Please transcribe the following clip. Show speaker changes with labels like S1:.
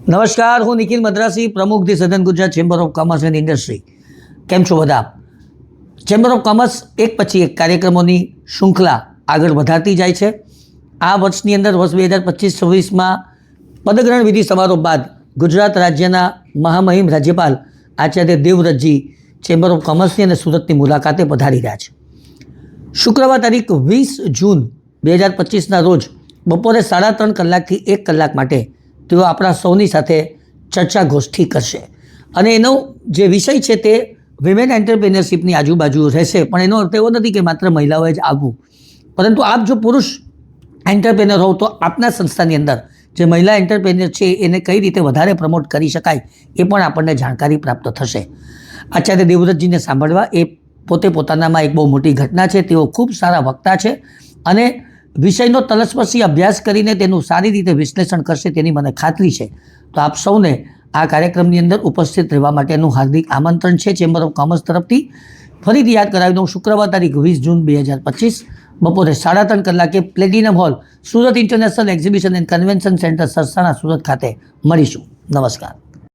S1: નમસ્કાર, હું નિખિલ મદ્રાસી, પ્રમુખ ધી સધન Gujarat chamber of commerce and industry. કેમ છો બધા? ચેમ્બર ઓફ કોમર્સ એક પછી એક કાર્યક્રમોની શૃંખલા આગળ વધારતી જાય છે. આ વર્ષની અંદર વર્ષ 2025-26માં પદગ્રહણ વિધિ સમારોહ બાદ ગુજરાત રાજ્યના મહામહિમ રાજ્યપાલ આચાર્ય દેવવ્રતજી ચેમ્બર ઓફ કોમર્સની અને સુરતની મુલાકાતે પધારી રહ્યા છે. શુક્રવાર તારીખ 20 જૂન 2025ના રોજ બપોરે 3:30 કલાકથી 1 કલાક માટે તેઓ આપણા સૌની સાથે ચર્ચા ગોષ્ઠી કરશે અને એનો જે વિષય છે તે વિમેન એન્ટરપ્રેન્યોરશિપની આજુબાજુ રહેશે. પણ એનો અર્થ એવો નથી કે માત્ર મહિલાઓએ જ આવવું, પરંતુ આપ જો પુરુષ એન્ટરપ્રેન્યોર હોવ તો આપના સંસ્થાની અંદર જે મહિલા એન્ટરપ્રેન્યોર છે એને કઈ રીતે વધારે પ્રમોટ કરી શકાય એ પણ આપણને જાણકારી પ્રાપ્ત થશે. આચાર્ય દેવવ્રતજીને સાંભળવા એ પોતે પોતાનામાં એક બહુ મોટી ઘટના છે. તેઓ ખૂબ સારા વક્તા છે અને વિષયનો તલસ્પર્શી અભ્યાસ કરીને તેનું સારી રીતે વિશ્લેષણ કરશે તેની મને ખાતરી છે. તો આપ સૌને આ કાર્યક્રમની અંદર ઉપસ્થિત રહેવા માટેનું હાર્દિક આમંત્રણ છે ચેમ્બર ઓફ કોમર્સ તરફથી. ફરીથી યાદ કરાવી દઉં, શુક્રવાર તારીખ 20 જૂન 2025 બપોરે 3:30 કલાકે platinum hall, Surat international exhibition and convention centre Sarsana, Surat ખાતે મળીશું. નમસ્કાર.